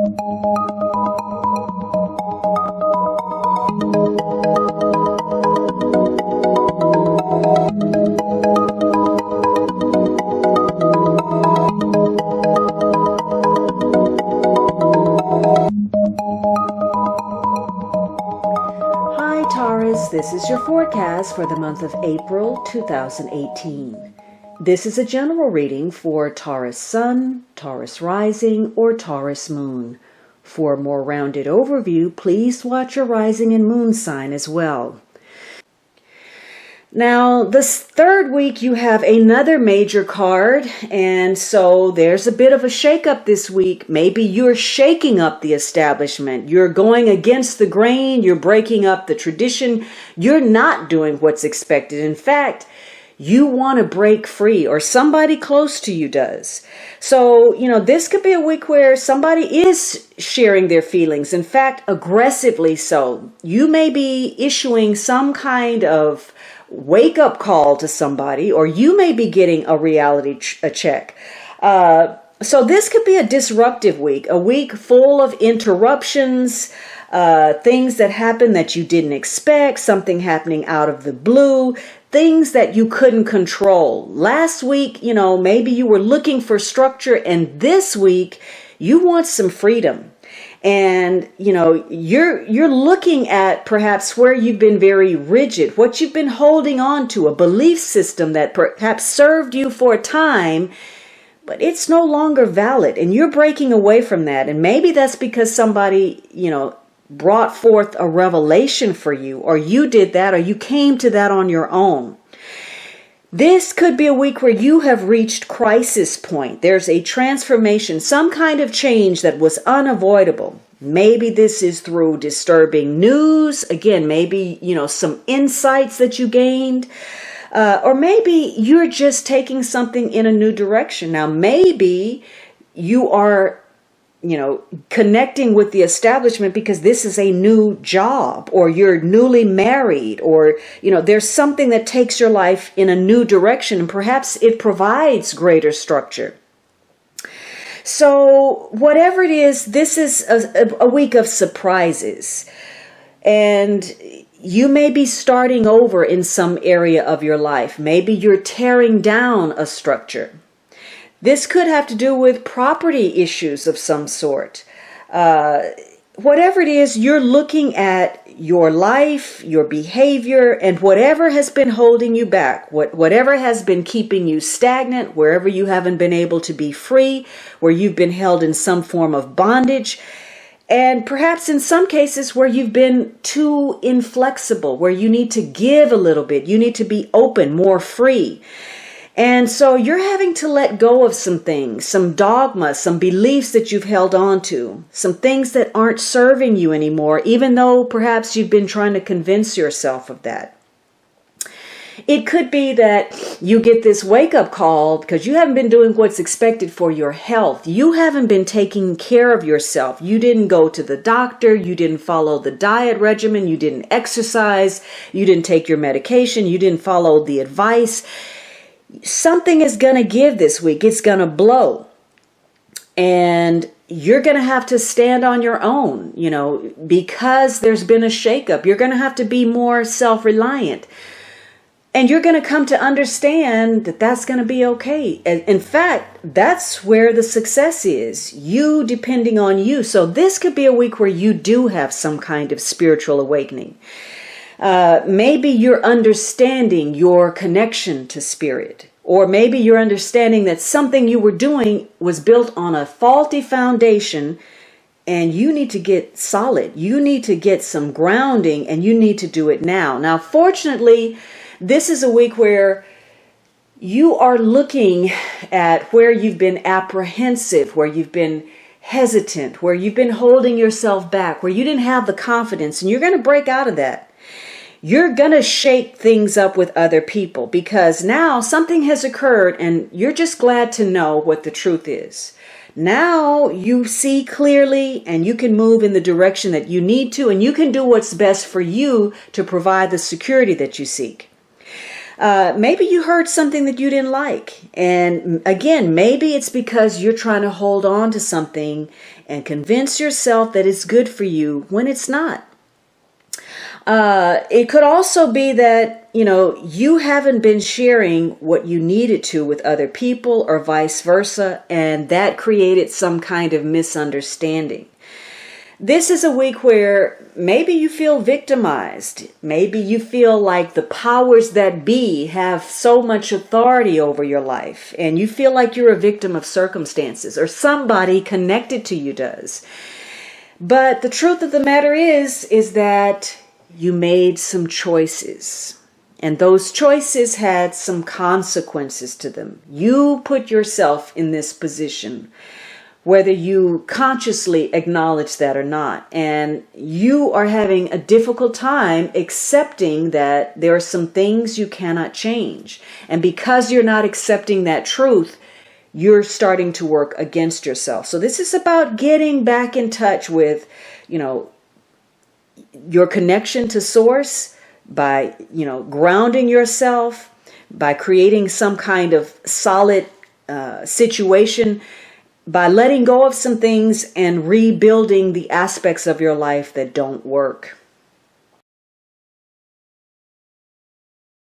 Hi Taurus, this is your forecast for the month of April 2018. This is a general reading for Taurus Sun, Taurus Rising, or Taurus Moon. For a more rounded overview, please watch your rising and moon sign as well. Now, this third week you have another major card, and so there's a bit of a shakeup this week. Maybe you're shaking up the establishment. You're going against the grain. You're breaking up the tradition. You're not doing what's expected. In fact, you want to break free, or somebody close to you does. So, this could be a week where somebody is sharing their feelings. In fact, aggressively so. You may be issuing some kind of wake-up call to somebody, or you may be getting a reality check. So this could be a disruptive week, a week full of interruptions, things that happen that you didn't expect, something happening out of the blue, things that you couldn't control. Last week, maybe you were looking for structure, and this week you want some freedom. And, you're looking at perhaps where you've been very rigid, what you've been holding on to, a belief system that perhaps served you for a time, but it's no longer valid. And you're breaking away from that. And maybe that's because somebody, brought forth a revelation for you, or you did that, or you came to that on your own. This could be a week where you have reached crisis point. There's a transformation, some kind of change that was unavoidable. Maybe this is through disturbing news. Again, maybe, some insights that you gained. Or maybe you're just taking something in a new direction. Now, maybe you are connecting with the establishment because this is a new job, or you're newly married, or, there's something that takes your life in a new direction, and perhaps it provides greater structure. So whatever it is, this is a week of surprises, and you may be starting over in some area of your life. Maybe you're tearing down a structure. This could have to do with property issues of some sort. Whatever it is, you're looking at your life, your behavior, and whatever has been holding you back, whatever has been keeping you stagnant, wherever you haven't been able to be free, where you've been held in some form of bondage, and perhaps in some cases where you've been too inflexible, where you need to give a little bit, you need to be open, more free. And so you're having to let go of some things, some dogmas, some beliefs that you've held on to, some things that aren't serving you anymore, even though perhaps you've been trying to convince yourself of that. It could be that you get this wake-up call because you haven't been doing what's expected for your health. You haven't been taking care of yourself. You didn't go to the doctor. You didn't follow the diet regimen. You didn't exercise. You didn't take your medication. You didn't follow the advice. Something is going to give this week. It's going to blow. And you're going to have to stand on your own, because there's been a shakeup. You're going to have to be more self-reliant. And you're going to come to understand that that's going to be okay. In fact, that's where the success is. You depending on you. So this could be a week where you do have some kind of spiritual awakening. Maybe you're understanding your connection to spirit, or maybe you're understanding that something you were doing was built on a faulty foundation, and you need to get solid. You need to get some grounding, and you need to do it now. Now, fortunately, this is a week where you are looking at where you've been apprehensive, where you've been hesitant, where you've been holding yourself back, where you didn't have the confidence, and you're going to break out of that. You're going to shake things up with other people because now something has occurred and you're just glad to know what the truth is. Now you see clearly and you can move in the direction that you need to, and you can do what's best for you to provide the security that you seek. Maybe you heard something that you didn't like. And again, maybe it's because you're trying to hold on to something and convince yourself that it's good for you when it's not. It could also be that, you haven't been sharing what you needed to with other people or vice versa, and that created some kind of misunderstanding. This is a week where maybe you feel victimized. Maybe you feel like the powers that be have so much authority over your life, and you feel like you're a victim of circumstances, or somebody connected to you does. But the truth of the matter is that you made some choices, and those choices had some consequences to them. You put yourself in this position, whether you consciously acknowledge that or not. And you are having a difficult time accepting that there are some things you cannot change. And because you're not accepting that truth, you're starting to work against yourself. So this is about getting back in touch with, your connection to source by, grounding yourself, by creating some kind of solid situation, by letting go of some things and rebuilding the aspects of your life that don't work.